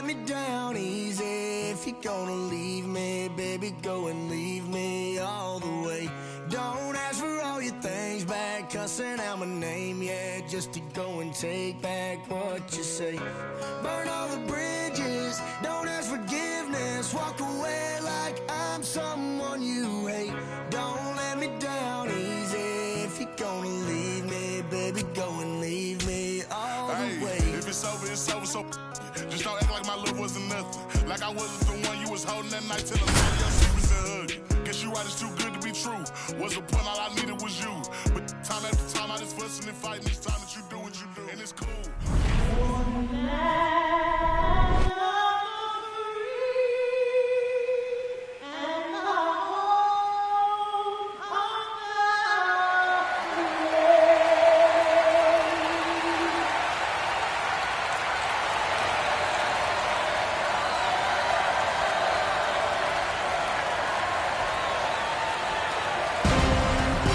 let me down easy. If you're gonna leave me, baby, go and leave me all the way. Don't ask for all your things back, cussing out my name, yeah, just to go and take back what you say. Burn all the bridges, don't ask forgiveness, walk away like I'm someone you hate. Don't let me down easy. If you're gonna leave me, baby, go and leave me all the way. If it's over, it's over, so just don't act like my love wasn't nothing. Like I wasn't the one you was holding that night till I'm telling your secrets and hug. Guess you right, it's too good to be true. What's the point? All I needed was you. But time after time, I just fussing and fighting. Each time that you do what you do, and it's cool.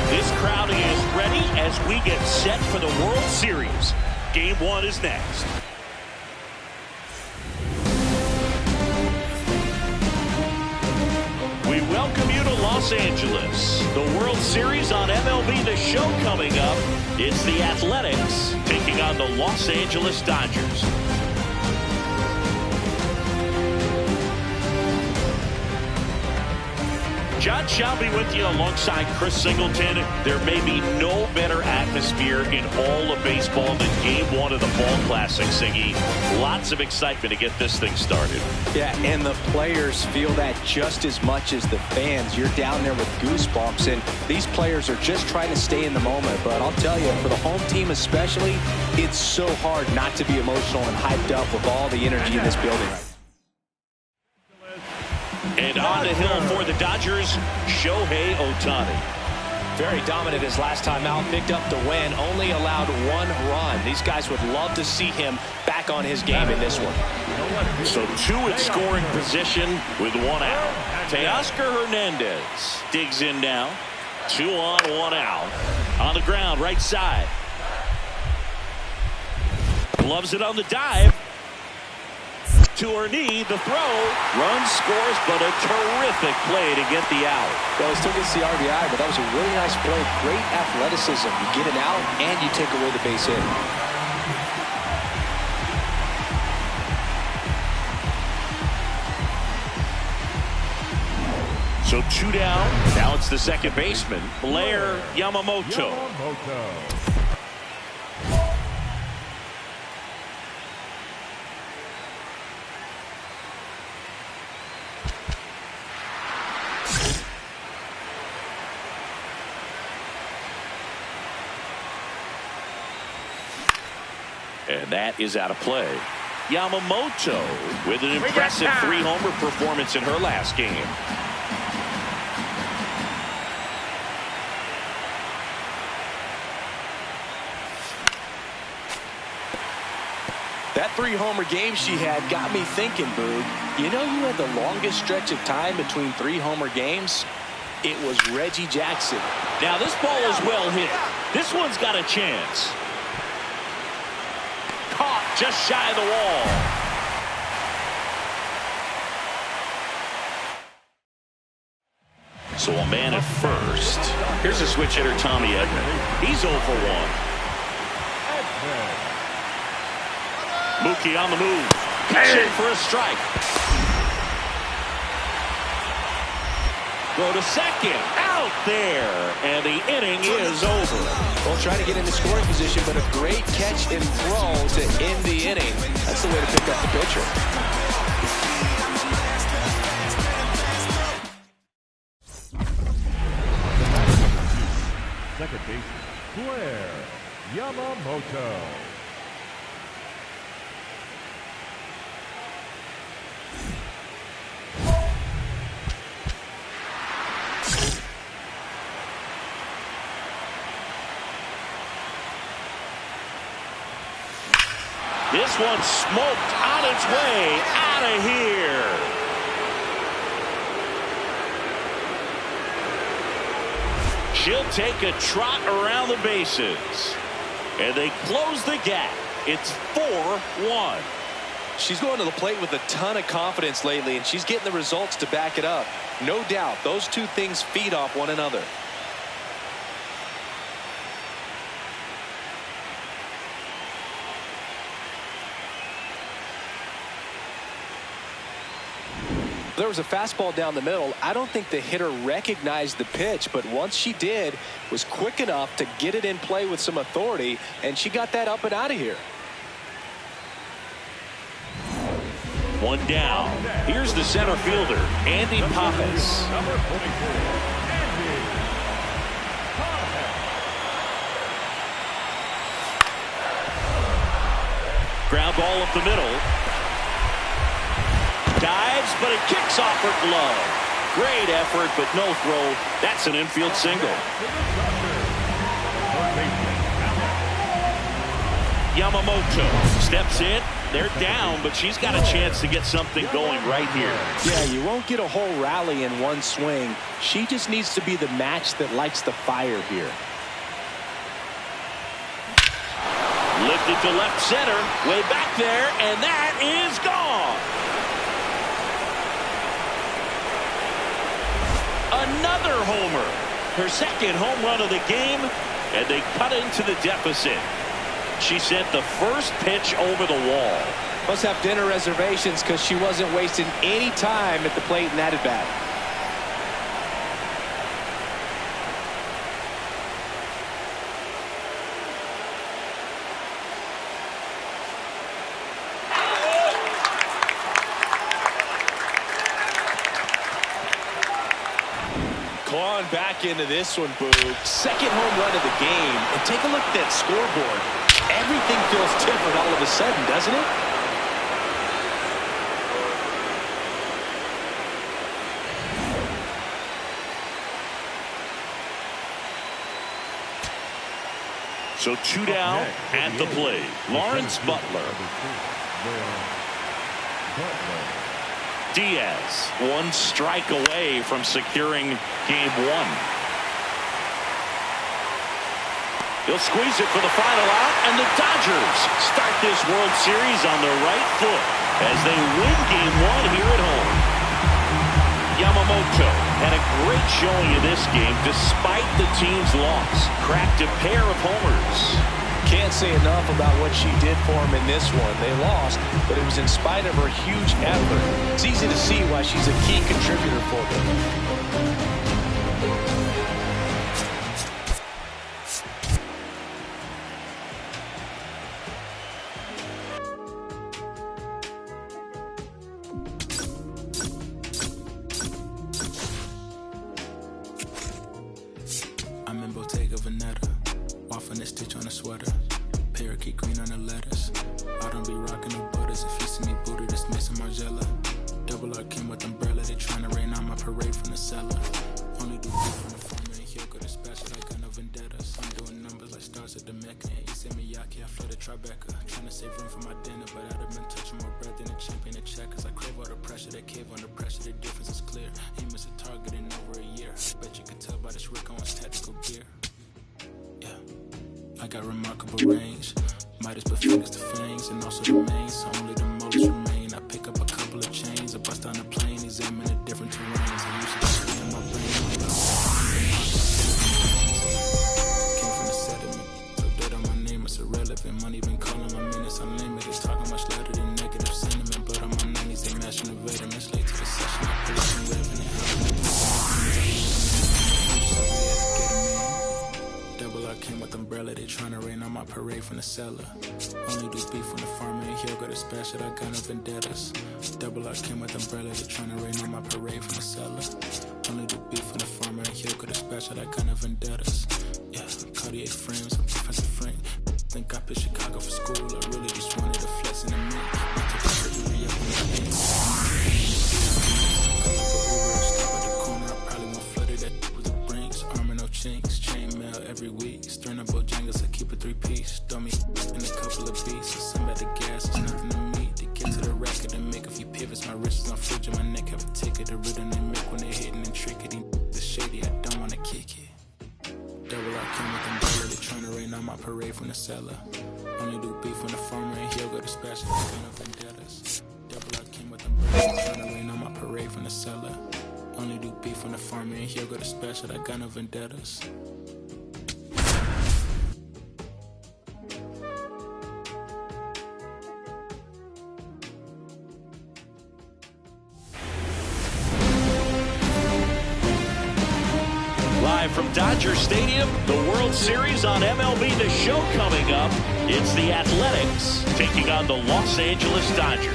This crowd is ready as we get set for the World Series. Game 1 is next. We welcome you to Los Angeles. The World Series on MLB The Show coming up. It's the Athletics taking on the Los Angeles Dodgers. John Shelby with you alongside Chris Singleton. There may be no better atmosphere in all of baseball than Game 1 of the Fall Classic, Siggy. Lots of excitement to get this thing started. Yeah, and the players feel that just as much as the fans. You're down there with goosebumps, and these players are just trying to stay in the moment. But I'll tell you, for the home team especially, it's so hard not to be emotional and hyped up with all the energy in this building right now. And on the hill for the Dodgers, Shohei Ohtani. Very dominant his last time out, picked up the win, only allowed 1 run. These guys would love to see him back on his game in this one. So 2 in scoring position with 1 out. Teoscar Hernandez digs in now. 2 on, 1 out. On the ground, right side. Gloves it on the dive. To her knee, the throw, run scores, but a terrific play to get the out. Well, he still gets the RBI, but that was a really nice play. Great athleticism. You get it out, and you take away the base hit. So 2 down. Now it's the second baseman, Blair Yamamoto. And that is out of play. Yamamoto with an impressive 3-homer performance in her last game. That 3-homer game she had got me thinking, Boog. You know who had the longest stretch of time between 3-homer games? It was Reggie Jackson. Now this ball is well hit. This one's got a chance. Caught just shy of the wall. So a man at first. Here's a switch hitter, Tommy Edman. He's 0 for 1. Mookie on the move. Pitching for a strike. Go to second. Out there. And the inning is over. Well, trying to get into scoring position, but a great catch and throw to end the inning. That's the way to pick up the pitcher. Second baseman, Blair Yamamoto. This one smoked on its way out of here. She'll take a trot around the bases. And they close the gap. It's 4-1. She's going to the plate with a ton of confidence lately, and she's getting the results to back it up. No doubt, those two things feed off one another. There was a fastball down the middle. I don't think the hitter recognized the pitch, but once she did, was quick enough to get it in play with some authority, and she got that up and out of here. One down. Here's the center fielder, Andy Pappas. Number 44, Andy Pappas. Ground ball up the middle. Dives, but it kicks off her glove. Great effort, but no throw. That's an infield single. Yamamoto steps in. They're down, but she's got a chance to get something going right here. Yeah, you won't get a whole rally in one swing. She just needs to be the match that lights the fire here. Lifted to left center, way back there, and that is gone. Another homer. Her second home run of the game, and they cut into the deficit. She sent the first pitch over the wall. Must have dinner reservations because she wasn't wasting any time at the plate in that at bat. Clawing back into this one, Boo. Second home run of the game. And take a look at that scoreboard. Everything feels different all of a sudden, doesn't it? So two down at the plate. Lawrence Butler. Diaz, one strike away from securing game one. He'll squeeze it for the final out, and the Dodgers start this World Series on the right foot as they win game one here at home. Yamamoto had a great showing in this game despite the team's loss. Cracked a pair of homers. Can't say enough about what she did for him in this one. They lost, but it was in spite of her huge effort. It's easy to see why she's a key contributor for them. I'm in Bottega Veneta, waffling a stitch on a sweater, parakeet green on the lettuce. I don't be rocking no butters. If you see me booted, it's missing Margiela. Double R Kim with umbrella, they tryna rain on my parade from the cellar. Only do good from the farmer and he'll go to special like I know vendettas. I'm doing numbers like stars at the Mecca. And Issey Miyake, I flooded Tribeca. Tryna save room for my dinner, but I'd have been touching more bread than a champion of checkers. I crave all the pressure, they cave under pressure. The difference is clear. He missed a target in over a year. Bet you could tell by this Rick Owens tactical gear. Yeah, I got remarkable range. Midas put fingers to fangs, and also the main, so only the molars remain. I pick up a couple of chains, I bust on the plane, examine the different terrains. I used to just in my brain. Came from the sediment, so dead on my name, it's irrelevant. Money been calling my minutes unlimited, talking much louder than negative sentiment. But on my 90s, they matching the vitamins. Late to the session, I pull some revenue. I came with umbrella, they tryna rain on my parade from the cellar. Only do beef when the farmer and he'll go to special, I got no vendettas. Double I came with umbrella, they tryna rain on my parade from the cellar. Only do beef when the farmer and he'll go to special, I got no vendettas. Yeah, Cartier frames, I'm defensive frame. Think I picked Chicago for school, I really just wanted a flex in the mint. I took the surgery up in the end. Stop at the corner, I probably won't flood it, that with the brinks. Armor no chinks, chain mail every week. Stirring up Bojangles, I keep a 3-piece. Throw me in a couple of beats. I send back the gas, it's nothing to me. To get to the record and make a few pivots. My wrist is on fridge and my neck have a ticket. The rhythm they make when they hitting and trickety. The shady, I don't wanna kick it. Double I came with umbrella, they tryna rain on my parade from the cellar. Only do beef when the farmer and he'll go to special. Kind of vendettas. seller. Only do beef on the farm and he'll go to special. I got no vendettas. Live from Dodger Stadium, the World Series on MLB The Show coming up. It's the Athletics taking on the Los Angeles Dodgers.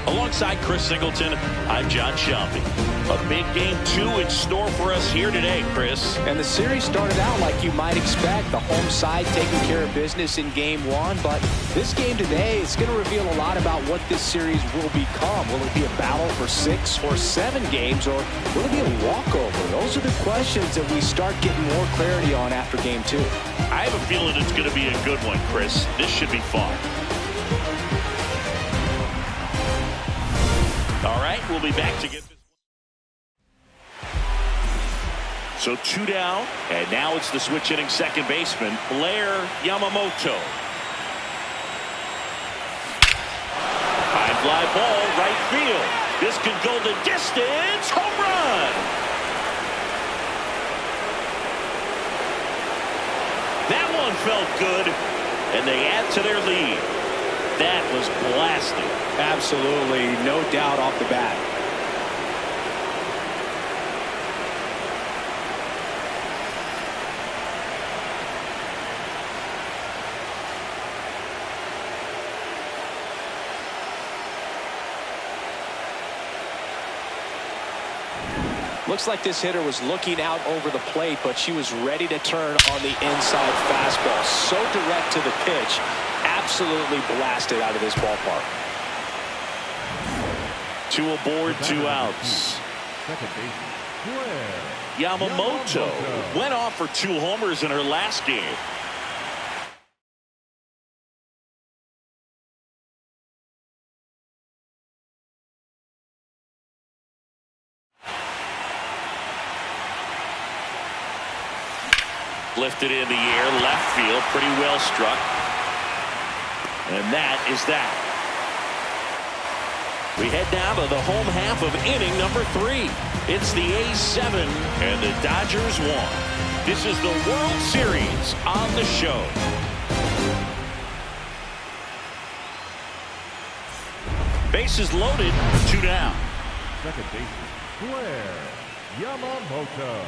Alongside Chris Singleton, I'm John Shelby. A big game 2 in store for us here today, Chris. And the series started out like you might expect. The home side taking care of business in game 1. But this game today is going to reveal a lot about what this series will become. Will it be a battle for 6 or 7 games, or will it be a walkover? Those are the questions that we start getting more clarity on after game 2. I have a feeling it's going to be a good one, Chris. This should be fun. All right, we'll be back to get this. So 2 down, and now it's the switch hitting second baseman, Blair Yamamoto. High fly ball, right field. This could go the distance. Home run. That one felt good, and they add to their lead. That was blasting. Absolutely, no doubt off the bat. Looks like this hitter was looking out over the plate, but she was ready to turn on the inside fastball. So direct to the pitch. Absolutely blasted out of this ballpark. 2 aboard, 2 outs. Second baseman, Yamamoto went off for 2 homers in her last game. Lifted in the air, left field, pretty well struck. And that is that. We head down to the home half of inning number 3. It's the A's 7 and the Dodgers 1. This is the World Series on the show. Bases loaded, 2 down. second baseman, Blair Yamamoto.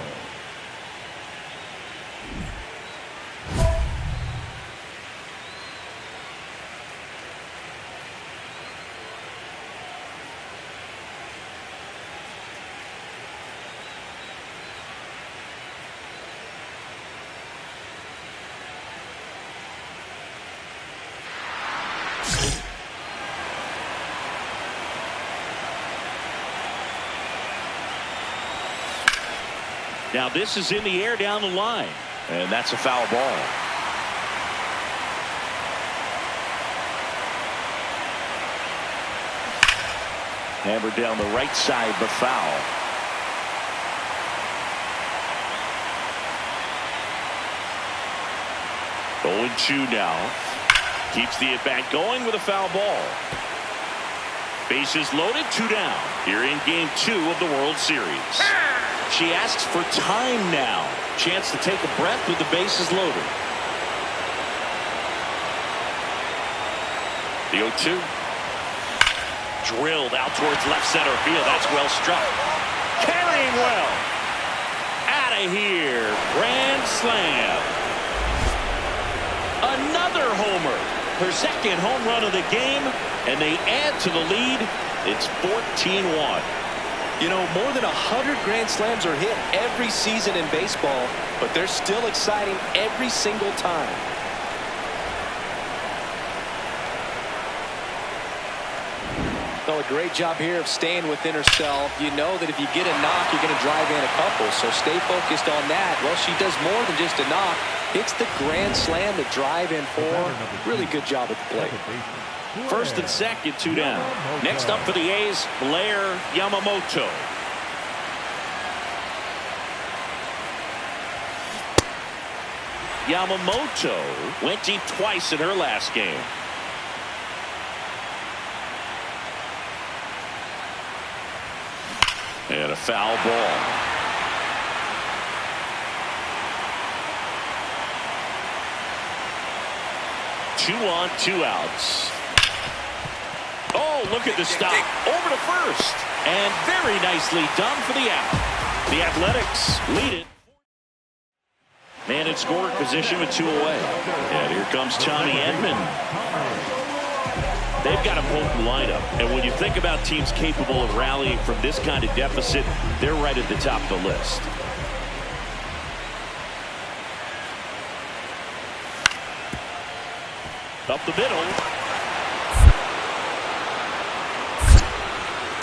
Now this is in the air down the line, and that's a foul ball. Hammered down the right side, but foul. Oh, 2 now. Keeps the at-bat going with a foul ball. Bases loaded, 2 down. Here in game 2 of the World Series. She asks for time now. Chance to take a breath with the bases loaded. The 0-2. Drilled out towards left center field. That's well struck. Carrying well. Out of here. Grand slam. Another homer. Her second home run of the game. And they add to the lead. It's 14-1. You know, more than 100 grand slams are hit every season in baseball, but they're still exciting every single time. Well, a great job here of staying within herself. You know that if you get a knock, you're going to drive in a couple, so stay focused on that. Well, she does more than just a knock. Hits the grand slam to drive in 4. Really good job at the plate. First and second, 2 down. Next up for the A's, Blair Yamamoto. Yamamoto went deep twice in her last game. And a foul ball. Two on, two outs. Oh, look at the stop. Over to first. And very nicely done for the out. The Athletics lead it. Man in scoring position with 2 away. And here comes Tommy Edman. They've got a potent lineup. And when you think about teams capable of rallying from this kind of deficit, they're right at the top of the list. Up the middle.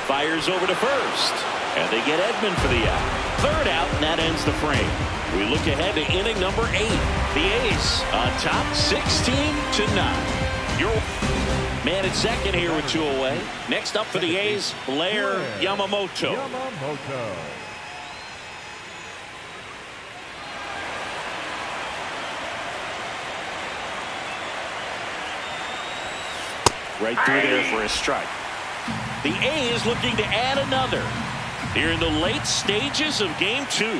Fires over to first. And they get Edman for the out. Third out, and that ends the frame. We look ahead to inning number 8. The A's on top 16-9. Your man at second here with 2 away. Next up for the A's, Blair Yamamoto. Right through there for a strike. The A's looking to add another here in the late stages of game 2.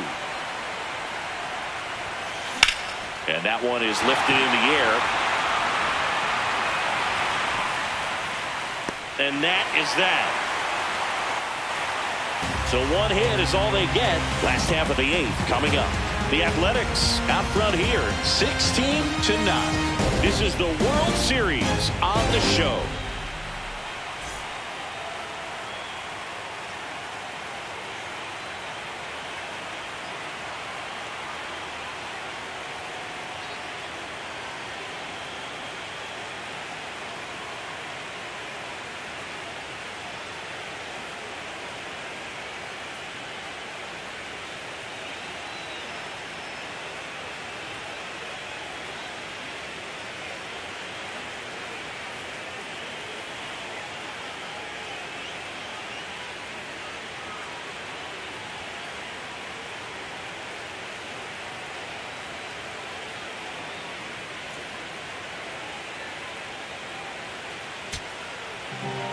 And that one is lifted in the air. And that is that. So one hit is all they get. Last half of the 8th coming up. The Athletics out front here, 16-9. This is the World Series on the show.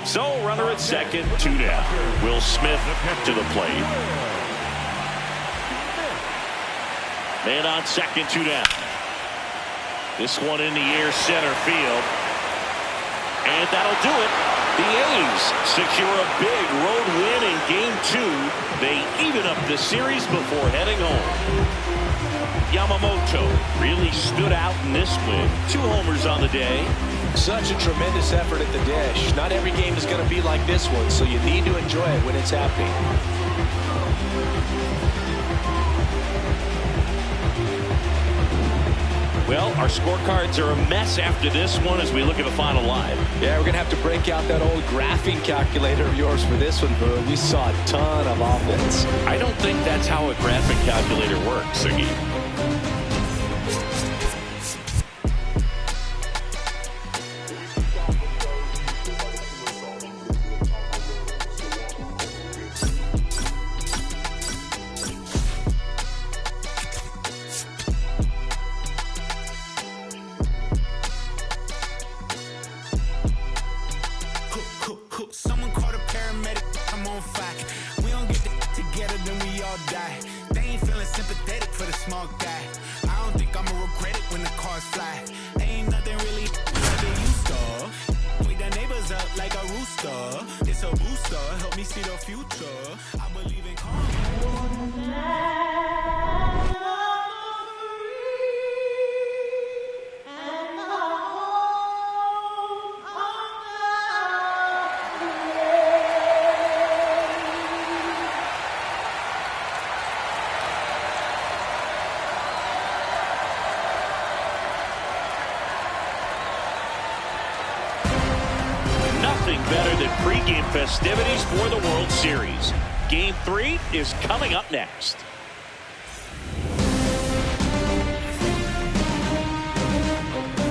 So runner at second, 2 down. Will Smith to the plate. Man on second, 2 down. This one in the air, center field. And that'll do it. The A's secure a big road win in game 2. They even up the series before heading home. Yamamoto really stood out in this win. 2 homers on the day. Such a tremendous effort at the dish. Not every game is going to be like this one, so you need to enjoy it when it's happening. Well, our scorecards are a mess after this one as we look at the final line. Yeah, we're going to have to break out that old graphing calculator of yours for this one, Boone. We saw a ton of offense. I don't think that's how a graphing calculator works, Siggy. Someone called a paramedic, I'm on fire. We don't get together, then we all die. They ain't feeling sympathetic for the small guy. I don't think I'ma regret it when the cars fly. Ain't nothing really like it used to. Wake the neighbors up like a rooster. It's a booster, help me see the future. I believe in karma. Nothing better than pregame festivities for the World Series. Game 3 is coming up next.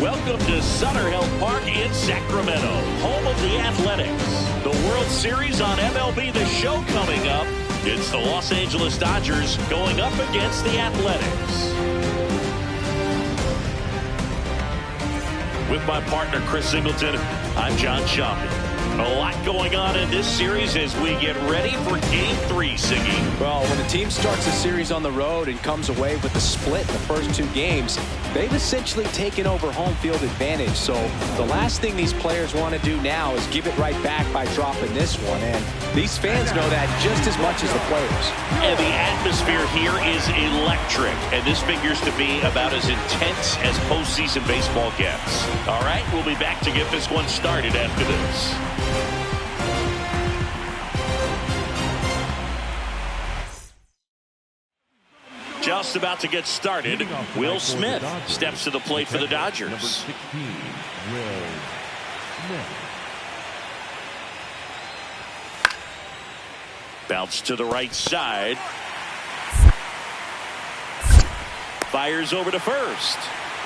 Welcome to Sutter Health Park in Sacramento, home of the Athletics. The World Series on MLB The Show coming up. It's the Los Angeles Dodgers going up against the Athletics. With my partner, Chris Singleton, I'm John Schaffner. A lot going on in this series as we get ready for Game 3, Siggy. Well, when a team starts a series on the road and comes away with a split in the first 2 games, they've essentially taken over home field advantage. So the last thing these players want to do now is give it right back by dropping this one. And these fans know that just as much as the players. And the atmosphere here is electric. And this figures to be about as intense as postseason baseball gets. All right, we'll be back to get this one started after this. Just about to get started. Will Smith steps to the plate for the Dodgers. Number 16, Will Smith. Bounce to the right side. Fires over to first.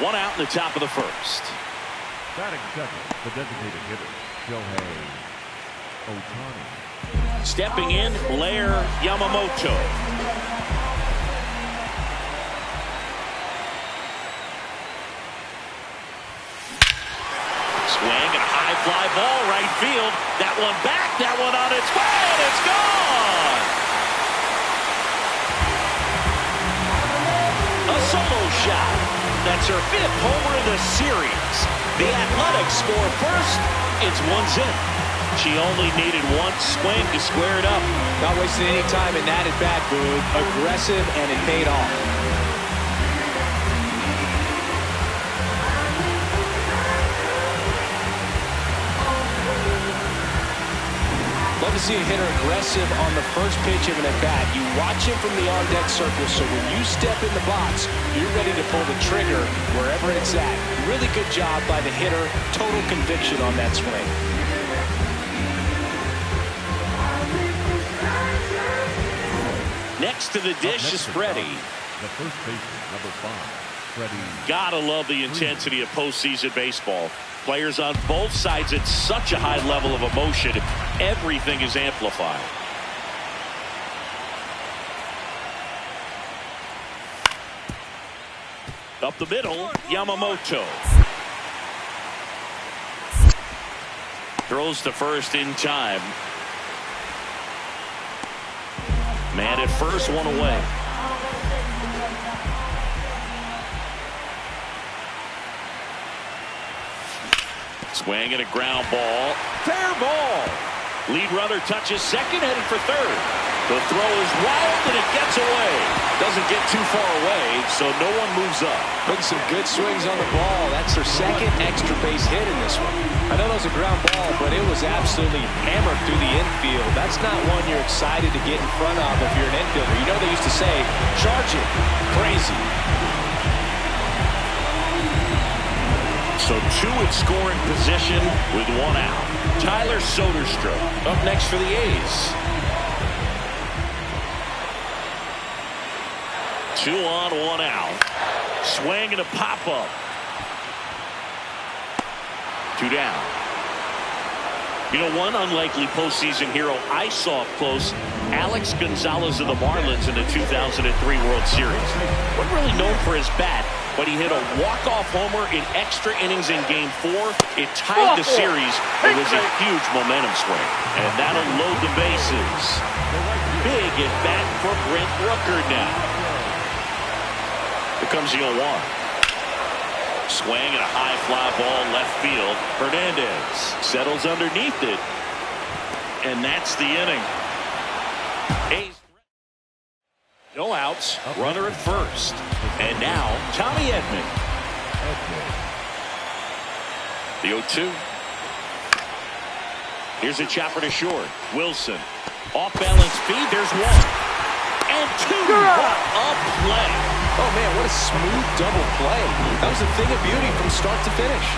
1 out in the top of the first. Batting second, the designated hitter, Shohei Ohtani. Stepping in, Blair Yamamoto. Swing and a high fly ball right field. That one back, that one on its way, and it's gone. A solo shot. That's her 5th homer in the series. The Athletics score first. It's 1-0. She only needed 1 swing to square it up. Not wasting any time in that at bat, Boog. Aggressive, and it paid off. Love to see a hitter aggressive on the first pitch of an at-bat. You watch him from the on-deck circle, so when you step in the box, you're ready to pull the trigger wherever it's at. Really good job by the hitter. Total conviction on that swing. Next to the dish is Freddie. The first baseman, number 5, Freddie. Gotta love the intensity of postseason baseball. Players on both sides at such a high level of emotion. Everything is amplified. Up the middle, Yamamoto. Throws to first in time. Man at first, 1 away. Swing and a ground ball. Fair ball. Lead runner touches second, headed for third. The throw is wild, and it gets away. Doesn't get too far away, so no one moves up. Putting some good swings on the ball. That's their 2nd extra base hit in this one. I know that was a ground ball, but it was absolutely hammered through the infield. That's not one you're excited to get in front of if you're an infielder. You know they used to say, charge it. Crazy. So 2 in scoring position with 1 out. Tyler Soderstrom up next for the A's. 2 on, 1 out. Swing and a pop-up. 2 down. You know, one unlikely postseason hero I saw up close, Alex Gonzalez of the Marlins in the 2003 World Series. Wasn't really known for his bat, but he hit a walk-off homer in extra innings in Game 4. It tied the series. It was a huge momentum swing. And that'll load the bases. Big at bat for Brent Rooker now. Here comes the 0-1. Swing and a high fly ball left field. Hernandez settles underneath it. And that's the inning. A's. No outs. Runner at first. And now, Tommy Edman. The 0-2. Here's a chopper to short. Wilson. Off-balance feed. There's 1. And 2. What a play. Oh, man, what a smooth double play. That was a thing of beauty from start to finish.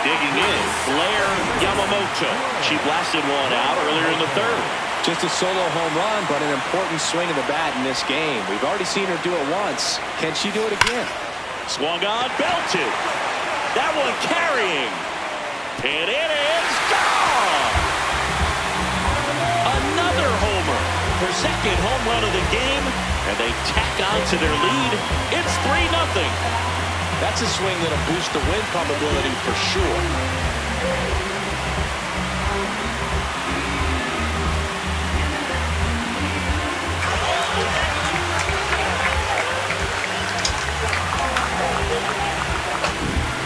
Digging in, Blair Yamamoto. She blasted 1 out earlier in the 3rd. Just a solo home run, but an important swing of the bat in this game. We've already seen her do it once. Can she do it again? Swung on, belted. That one carrying. And it is gone. Another homer. Her 2nd home run of the game. And they tack on to their lead. It's 3-0. That's a swing that'll boost the win probability for sure.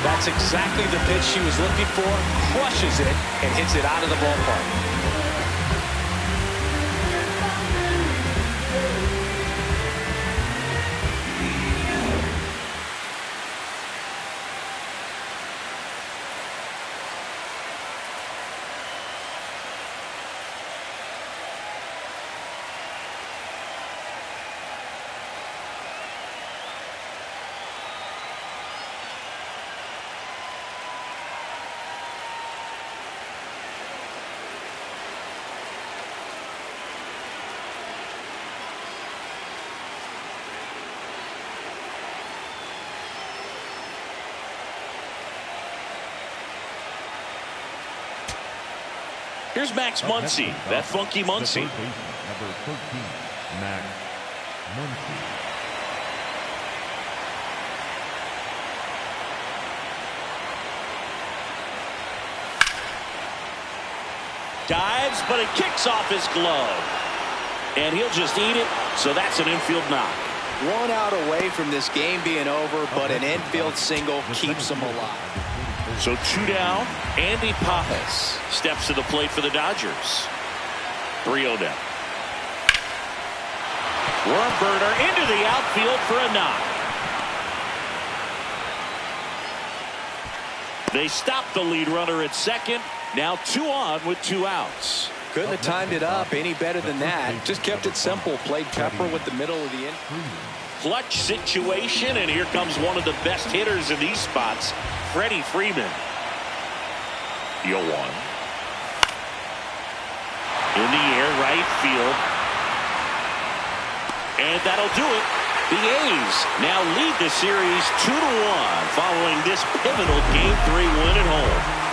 That's exactly the pitch she was looking for. Crushes it and hits it out of the ballpark. Here's Max Muncy, that funky Muncy. Number 13, Max Muncy. Dives, but it kicks off his glove. And he'll just eat it, so that's an infield knock. 1 out away from this game being over, but an infield single keeps them alive. So 2 down. Andy Pajas steps to the plate for the Dodgers. 3-0 down. Worm burner into the outfield for a knock. They stop the lead runner at second. Now 2 on with 2 outs. Couldn't have timed it up any better than that. Just kept it simple. Played Pepper with the middle of the inning. Clutch situation, and here comes one of the best hitters in these spots, Freddie Freeman. 0-1. In the air, right field. And that'll do it. The A's now lead the series 2-1 following this pivotal Game 3 win at home.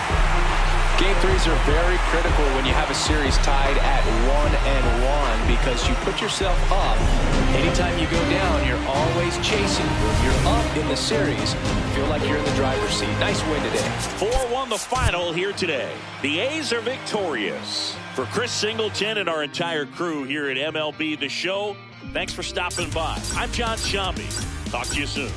Game 3s are very critical when you have a series tied at 1-1 because you put yourself up. Anytime you go down, you're always chasing. When you're up in the series, you feel like you're in the driver's seat. Nice win today. 4-1 the final here today. The A's are victorious. For Chris Singleton and our entire crew here at MLB The Show, thanks for stopping by. I'm John Shambi. Talk to you soon.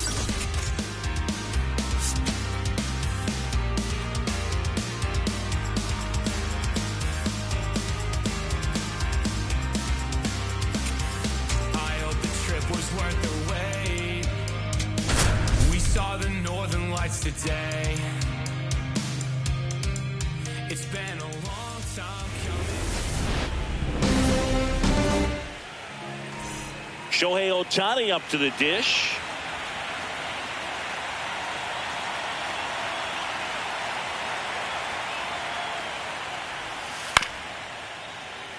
Today, it's been a long time coming. Shohei Ohtani up to the dish.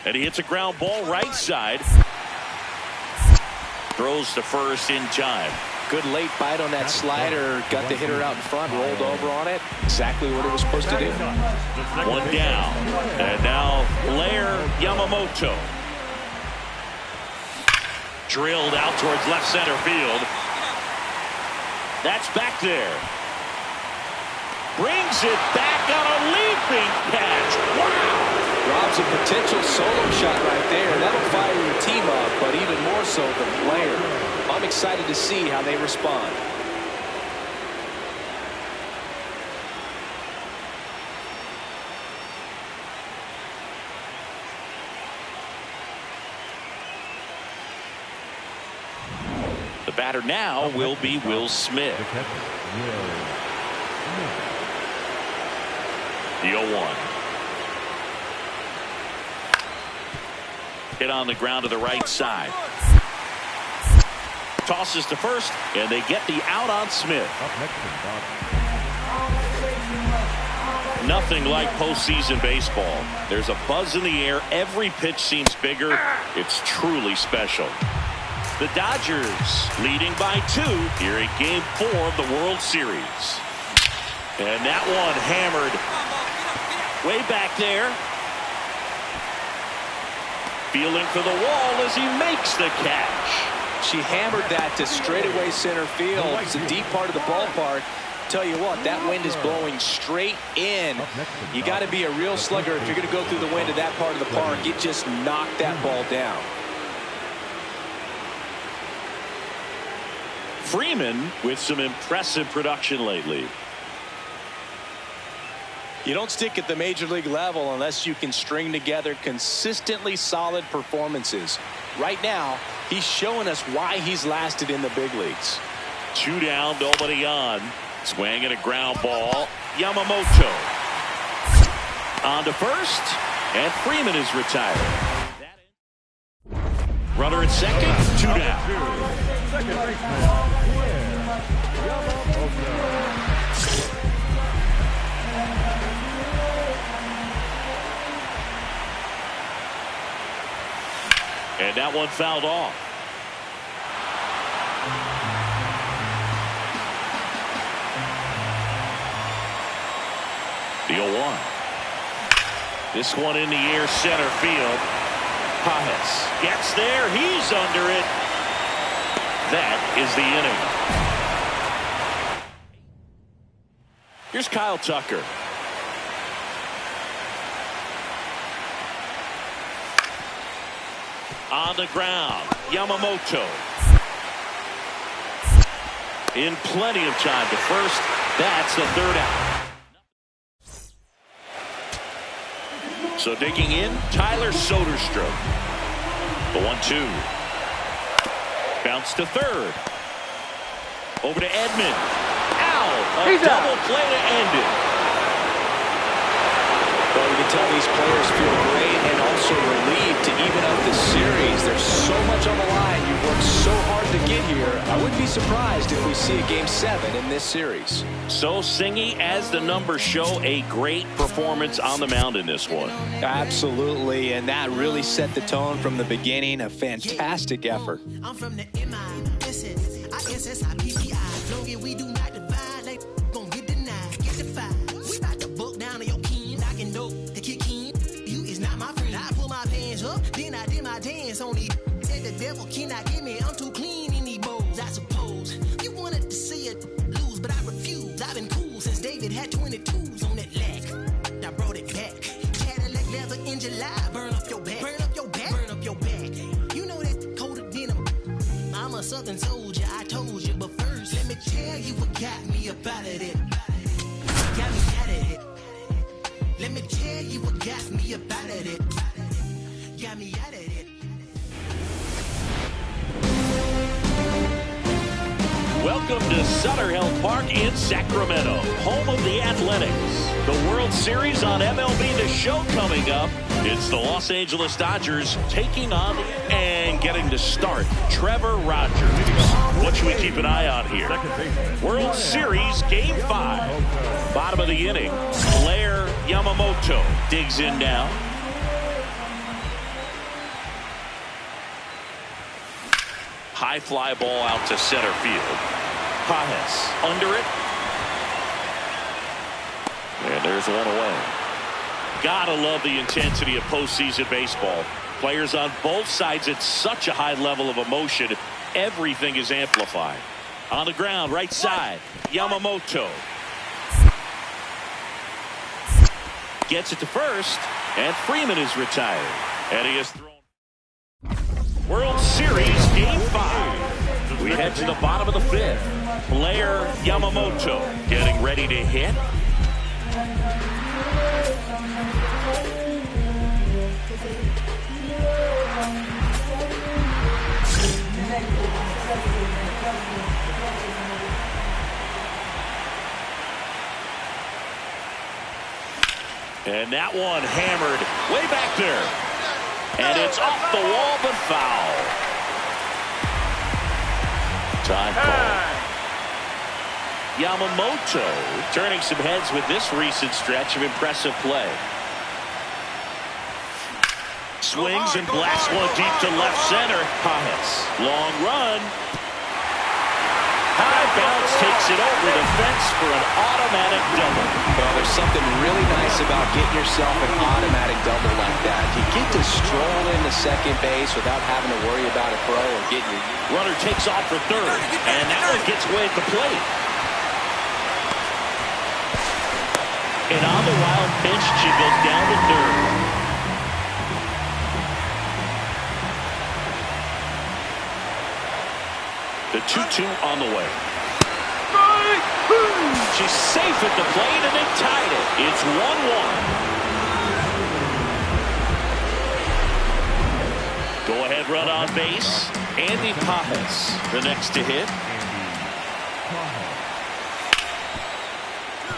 And he hits a ground ball right side. Throws to first in time. Good late bite on that slider. Got the hitter out in front, rolled over on it. Exactly what it was supposed to do. 1 down. And now Blair Yamamoto. Drilled out towards left center field. That's back there. Brings it back on a leaping catch. Wow! Rob's a potential solo shot right there. That'll fire your team up, but even more so the player. I'm excited to see how they respond. The batter now will be Will Smith. The 0-1. Hit on the ground to the right side. Tosses to first, and they get the out on Smith. Nothing like postseason baseball. There's a buzz in the air. Every pitch seems bigger. It's truly special. The Dodgers leading by 2 here in Game 4 of the World Series. And that one hammered way back there. Feeling for the wall as he makes the catch. She hammered that to straightaway center field. It's a deep part of the ballpark. Tell you what, that wind is blowing straight in. You got to be a real slugger if you're going to go through the wind of that part of the park. It just knocked that ball down. Freeman with some impressive production lately. You don't stick at the major league level unless you can string together consistently solid performances. Right now, he's showing us why he's lasted in the big leagues. 2 down, nobody on. Swing and a ground ball. Yamamoto on to first, and Freeman is retired. Runner at second, 2 down. Second baseman. And that one fouled off. The 0-1. This one in the air, center field. Pajes gets there. He's under it. That is the inning. Here's Kyle Tucker. On the ground, Yamamoto. In plenty of time to first. That's the 3rd out. So digging in, Tyler Soderstrom. The 1-2. Bounce to 3rd. Over to Edman. Ow! A double play to end it. Well, you can tell these players feel great and also relieved to even up the series. There's so much on the line. You've worked so hard to get here. I wouldn't be surprised if we see a Game 7 in this series. So, Singy, as the numbers show, a great performance on the mound in this one. Absolutely, and that really set the tone from the beginning. A fantastic effort. I'm from the MI, long as we do not divide, like gon' get denied, get defied. We about to book down to your kin, I can know the kick in. You is not my friend. I pull my pants up, then I did my dance on these. Said the devil cannot get me, I'm too clean in these bowls. I suppose you wanted to see it lose, but I refuse. I've been cool since David had 22s on that leg. I brought it back. Cadillac leather in July, burn up your back, burn up your back, burn up your back. You know that coated denim. I'm a Southern soldier, I told you, but first let me tell you what got me up out of it. Got me out of it. Let me tell you what got me up out of it. Got me out of it. Welcome to Sutter Health Park in Sacramento, home of the Athletics. The World Series on MLB The Show coming up. It's the Los Angeles Dodgers taking on and getting to start Trevor Rogers. What should we keep an eye on here? World Series Game 5. Bottom of the inning. Blair Yamamoto digs in now. High fly ball out to center field. Pajes under it. And there's one away. Gotta love the intensity of postseason baseball. Players on both sides at such a high level of emotion. Everything is amplified. On the ground, right side. Yamamoto. Gets it to first. And Freeman is retired. And he is thrown. World Series Game 5. We head to the bottom of the 5th. Blair Yamamoto getting ready to hit. And that one hammered way back there. And it's off the wall, but foul. Time call. Yamamoto turning some heads with this recent stretch of impressive play. Swings and blasts one deep to left center. Pajes. Long run. High bounce takes it over the fence for an automatic double. Well, there's something really nice about getting yourself an automatic double like that. You get to stroll into second base without having to worry about a throw or getting your... Runner takes off for third, and that one gets away at the plate. And on the wild pitch, she goes down to third. The 2-2 on the way. She's safe at the plate, and they tied it. It's 1-1. Go-ahead run on base. Andy Pajes, the next to hit.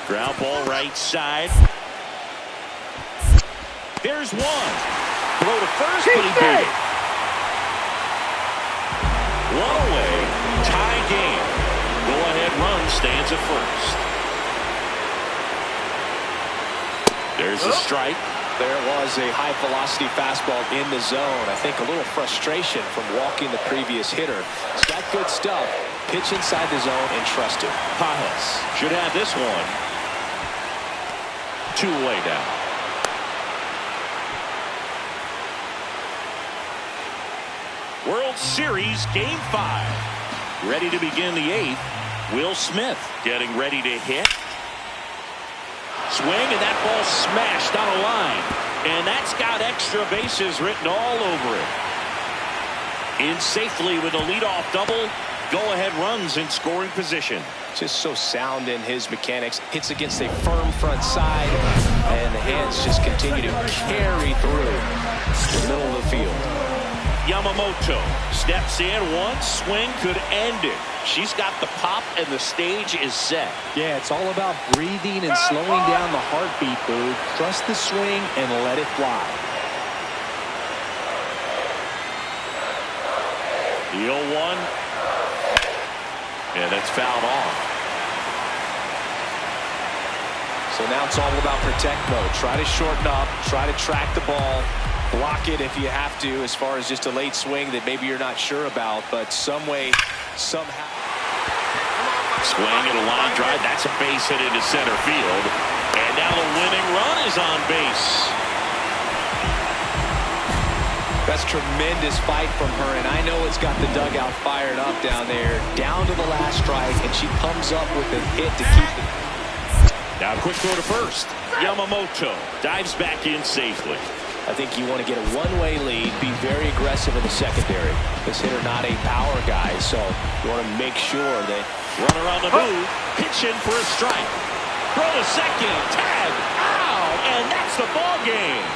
Ground ball right side. There's one. Throw to first, but he beat it. One away. Tie game. Go-ahead run stands at first. There's a strike. There was a high-velocity fastball in the zone. I think a little frustration from walking the previous hitter. He's got good stuff. Pitch inside the zone and trust it. Pajes should have this one. 2 away down. World Series Game 5. Ready to begin the 8th. Will Smith getting ready to hit. Swing, and that ball smashed on a line. And that's got extra bases written all over it. In safely with a leadoff double. Go-ahead runs in scoring position. Just so sound in his mechanics. Hits against a firm front side. And the hands just continue to carry through the middle of the field. Yamamoto steps in. One swing could end it. She's got the pop, and the stage is set. Yeah, it's all about breathing and slowing down the heartbeat, Boo. Trust the swing and let it fly. The 0-1. And it's fouled off. So now it's all about protect mode. Try to shorten up. Try to track the ball. Block it if you have to, as far as just a late swing that maybe you're not sure about, but some way, somehow. Swing and a line drive. That's a base hit into center field. And now the winning run is on base. That's tremendous fight from her, and I know it's got the dugout fired up down there, down to the last strike, and she comes up with a hit to keep it. Now quick throw to first. Yamamoto dives back in safely. I think you want to get a one-way lead, be very aggressive in the secondary. This hitter not a power guy, so you want to make sure that... Runner on the move, pitch in for a strike. Throw to second, tag, out, and that's the ball game.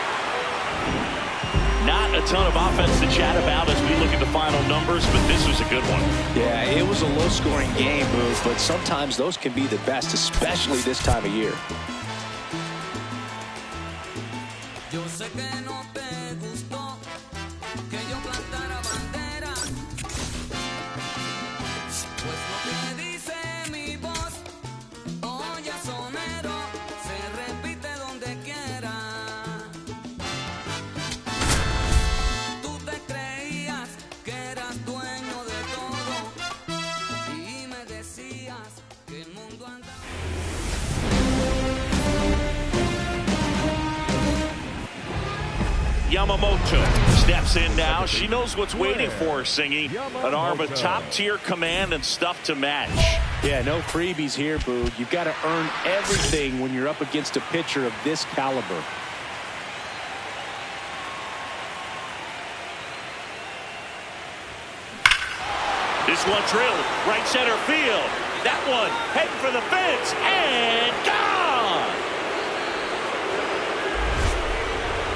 Not a ton of offense to chat about as we look at the final numbers, but this was a good one. Yeah, it was a low-scoring game, Booth, but sometimes those can be the best, especially this time of year. Yamamoto steps in now. She knows what's waiting for her, Singy. An arm of top-tier command and stuff to match. Yeah, no freebies here, Boo. You've got to earn everything when you're up against a pitcher of this caliber. This one drilled right center field. That one heading for the fence and gone.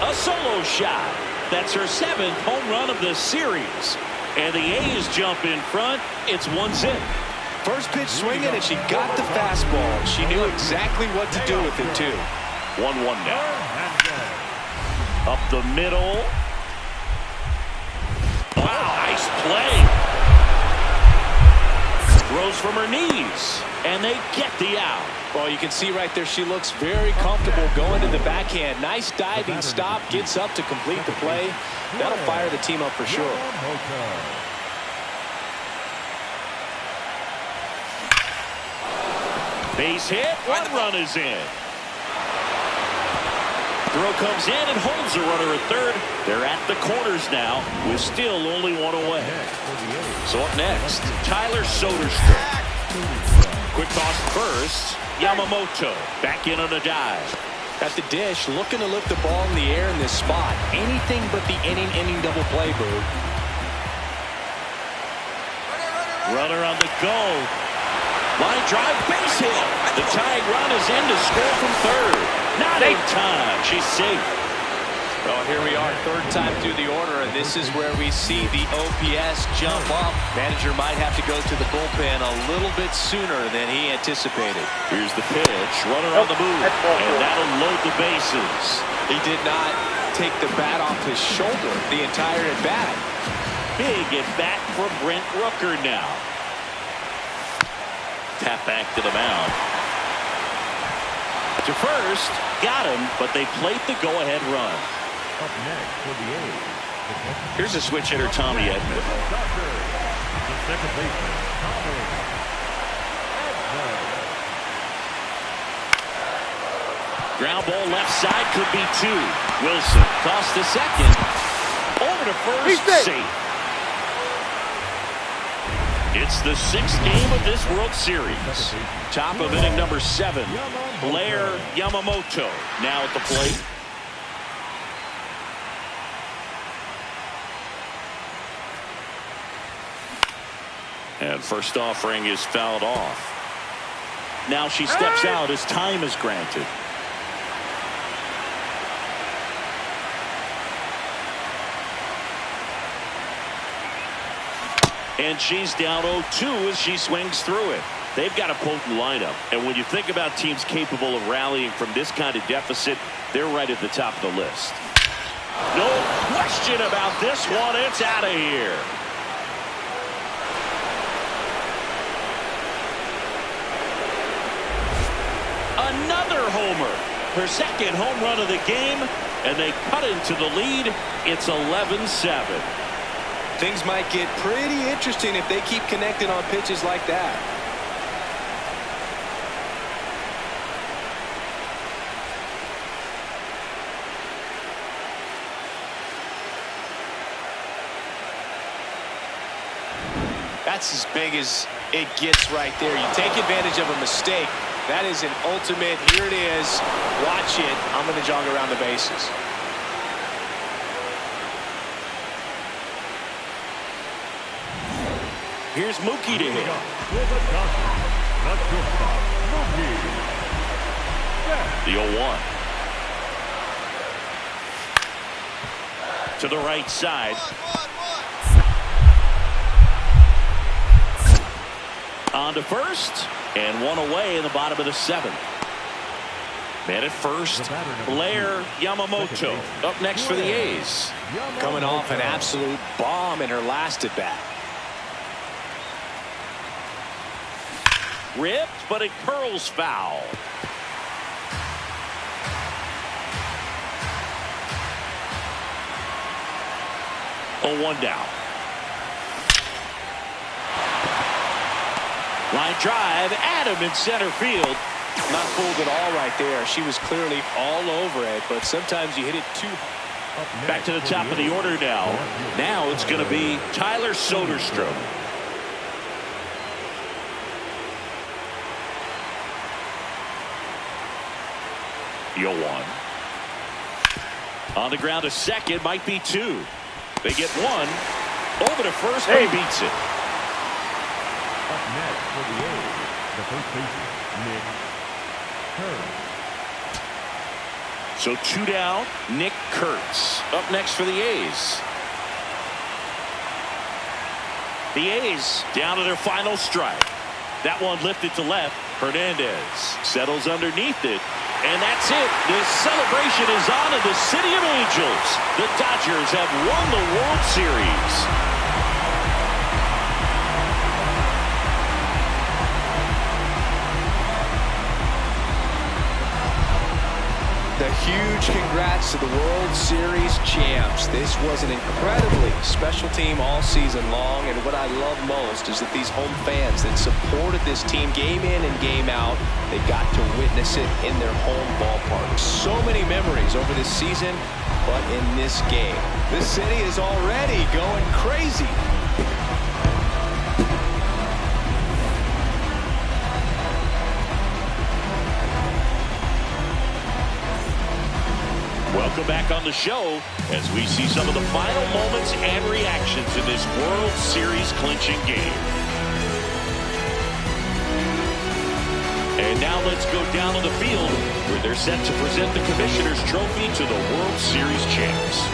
A solo shot. That's her 7th home run of the series. And the A's jump in front. It's 1-0. First pitch swinging, and she got the fastball. She knew exactly what to do with it, too. 1-1 now. Up the middle. Wow, nice play. Throws from her knees, and they get the out. Well, you can see right there she looks very comfortable going to the backhand. Nice diving stop, gets up to complete the play. That'll fire the team up for sure. Base hit. One run is in. Throw comes in and holds the runner at third. They're at the corners now with still only one away. So up next, Tyler Soderstrom. Quick toss first. Yamamoto back in on a dive. At the dish, looking to lift the ball in the air in this spot. Anything but the inning double play, Boo. Runner on the go. Line drive, base hit. The tying run is in to score from third. Not in time. She's safe. Well, here we are, third time through the order, and this is where we see the OPS jump up. Manager might have to go to the bullpen a little bit sooner than he anticipated. Here's the pitch. Runner on the move, and that'll load the bases. He did not take the bat off his shoulder the entire at-bat. Big at-bat for Brent Rooker now. Tap back to the mound. To first, got him, but they played the go-ahead run. Up next for the A's. Here's a switch hitter, Tommy Edman. The second baseman, Tommy Edman. Ground ball left side could be two. Wilson tossed to second. Over to first, safe. It's the sixth game of this World Series. Top of inning number 7. Blair Yamamoto now at the plate. And first offering is fouled off. Now she steps out as time is granted. And she's down 0-2 as she swings through it. They've got a potent lineup. And when you think about teams capable of rallying from this kind of deficit, they're right at the top of the list. No question about this one. It's out of here. Another homer. Her second home run of the game. And they cut into the lead. It's 11-7. Things might get pretty interesting if they keep connecting on pitches like that. That's as big as it gets right there. You take advantage of a mistake. That is an ultimate, here it is, watch it, I'm going to jog around the bases. Here's Mookie to hit. The 0-1. To the right side. On to first. And one away in the bottom of the 7th. Man at first, Blair Yamamoto up next for the A's. Coming off an absolute bomb in her last at-bat. Ripped, but it curls foul. Oh, 1 down. Line drive, Adam in center field. Not fooled at all right there. She was clearly all over it, but sometimes you hit it too hard. Back to the top of the order now. Now it's going to be Tyler Soderstrom. The 0-1. On the ground to second, might be 2. They get 1. Over to first, but he beats it. Up next for the A's, the first baseman, Nick Kurtz. So 2 down, Nick Kurtz up next for the A's. The A's down to their final strike. That one lifted to left. Hernandez settles underneath it. And that's it. The celebration is on in the City of Angels. The Dodgers have won the World Series. The huge congrats to the World Series champs. This was an incredibly special team all season long, and what I love most is that these home fans that supported this team game in and game out, they got to witness it in their home ballpark. So many memories over this season, but in this game, the city is already going crazy. Welcome back on the show as we see some of the final moments and reactions in this World Series clinching game. And now let's go down to the field where they're set to present the Commissioner's Trophy to the World Series champs.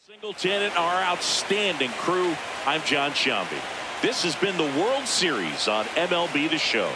Singleton, our outstanding crew. I'm John Shambi. This has been the World Series on MLB The Show.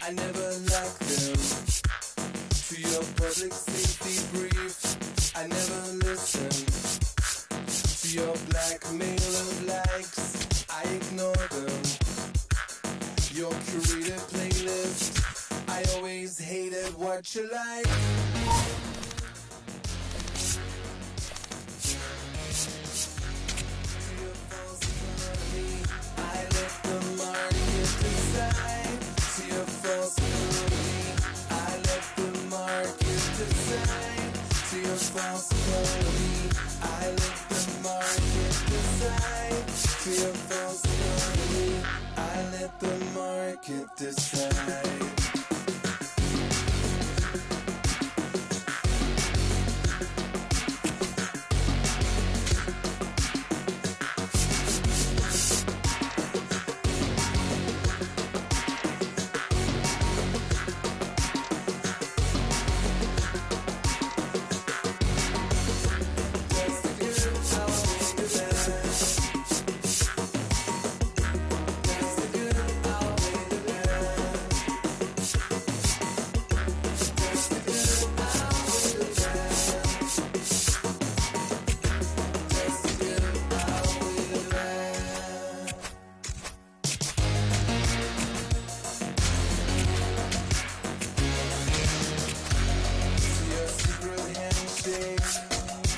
I never liked them. To your public safety brief, I never listened. To your blackmail of likes, I ignore them. Your curated playlist, I always hated what you like. To your false economy, I let the market decide. To your false economy, I let the market decide. To your false economy, I let the market decide. To your false economy, I let the market decide.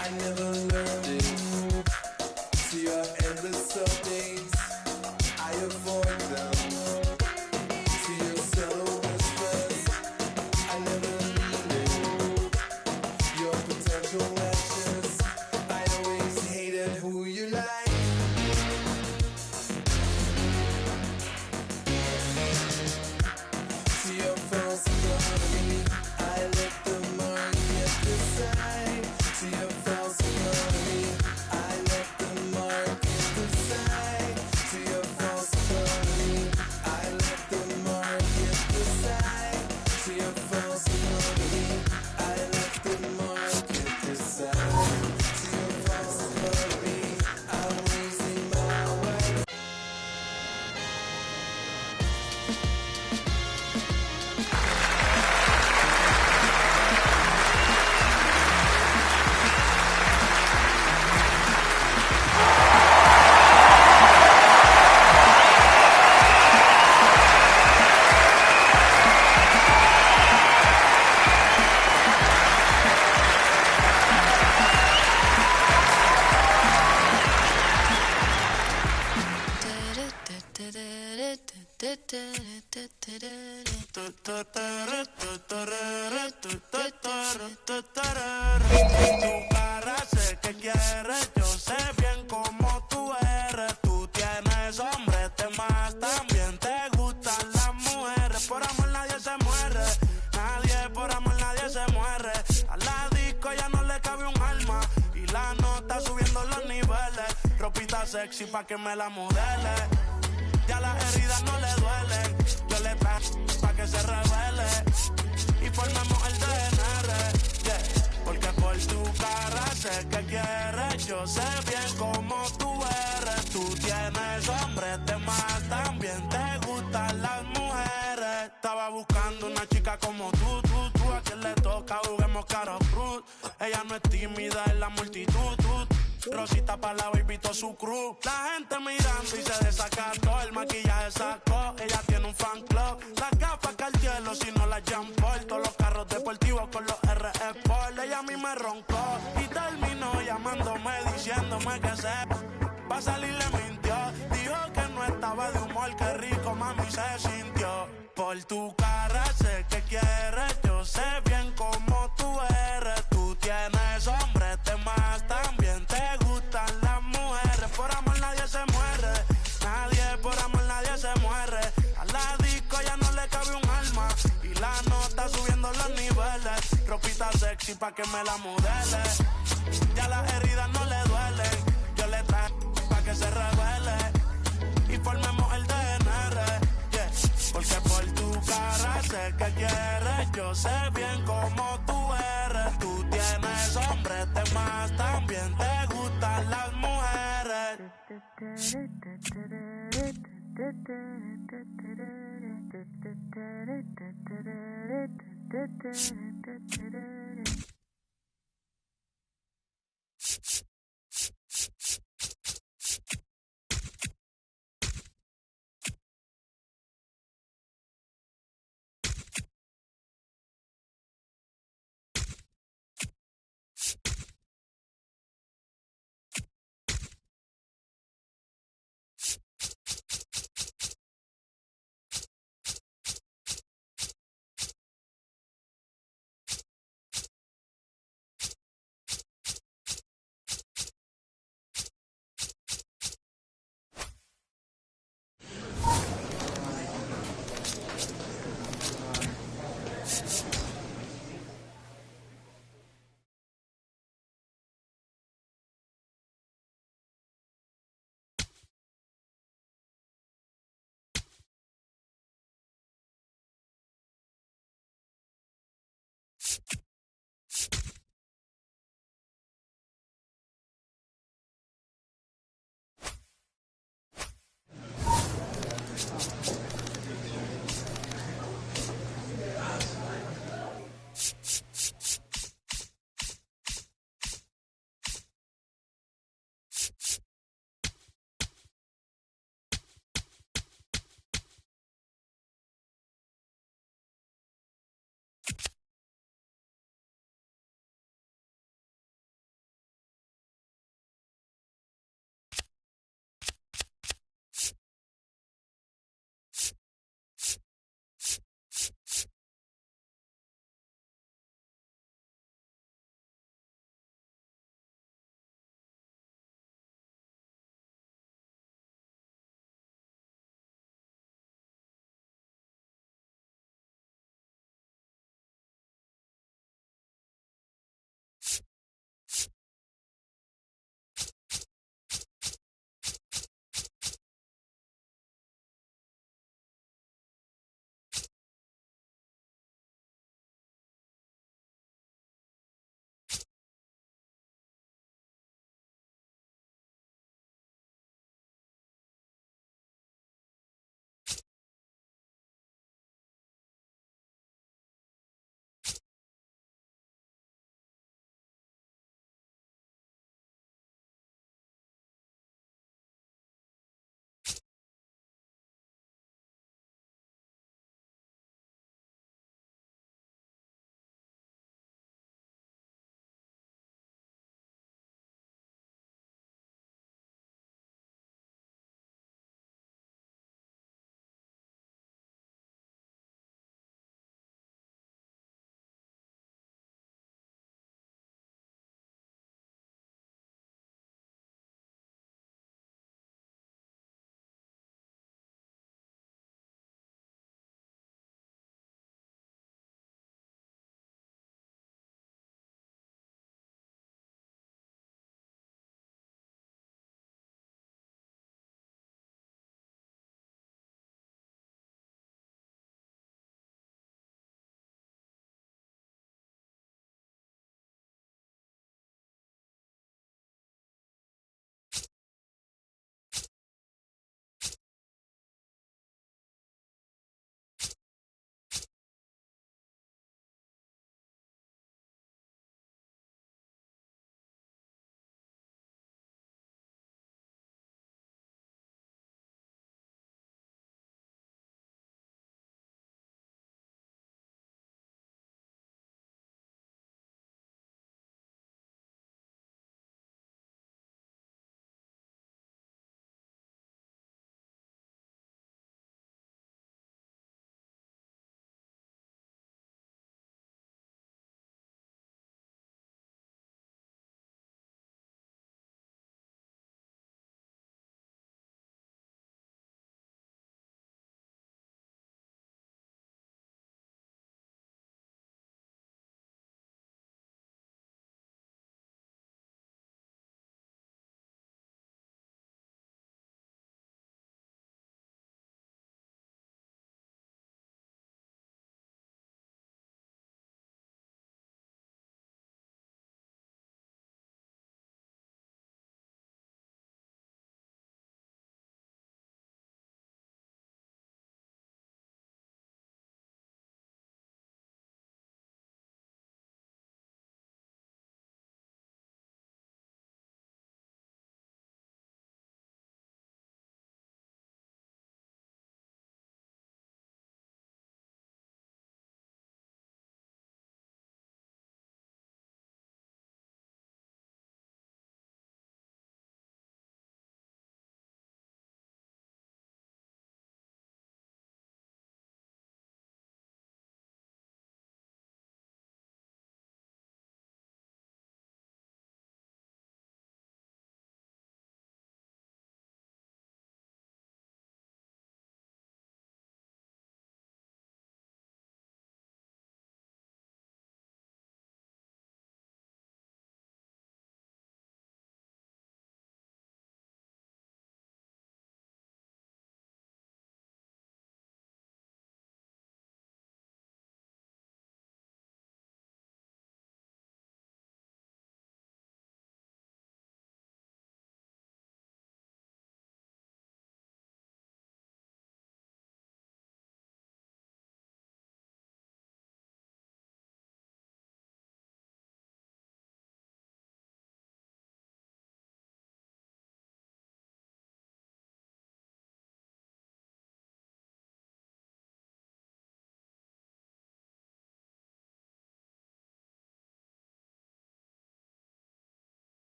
I never learned it. To your endless updates, I avoid them. To your subtle whispers, I never lean in. Your potential lectures, I always hated who you like. To your false economy, I let the market decide. To your false economy, I let the market decide. To your false economy, cara sé que quieres, yo sé bien cómo tú eres. Tú tienes hombres de más, también te gustan las mujeres. Por amor nadie se muere, nadie por amor nadie se muere. A la disco ya no le cabe un alma y la nota subiendo los niveles. Ropita sexy pa' que me la modele. Ya las heridas no le duelen. Yo le traigo pa' que se revele y formemos el DNR, yeah. Porque por tu cara sé que quieres. Yo sé bien cómo tú eres. Tú tienes hombres de más, también te gustan las mujeres. Estaba buscando una chica como tú. A quien le toca juguemos caro cruz. Ella no es tímida en la multitud. Rosita pa' la baby to su crew. La gente mirando y se desacató. El maquillaje sacó, ella tiene un fan club. Las gafas Cartier, si no las Jean Paul. Todos los carros deportivos con los RE Sport. Ella a mí me roncó y terminó llamándome, diciéndome que se pa' salir le mintió. Dijo que no estaba de humor, que rico mami se sintió. Por tu cara sé que quieres, yo sé bien cómo tú eres. Tú tienes hombres de más, también te gustan las mujeres. Por amor nadie se muere, nadie por amor nadie se muere. A la disco ya no le cabe un alma y la nota subiendo los niveles. Ropita sexy pa' que me la modele. Ya las heridas no le duelen. Yo le traigo pa' que se revele y formemos el DNR, yeah. Porque por tu cara sé que quieres. Yo sé bien cómo tú eres. Tú tienes hombres de más, también te gustan las mujeres.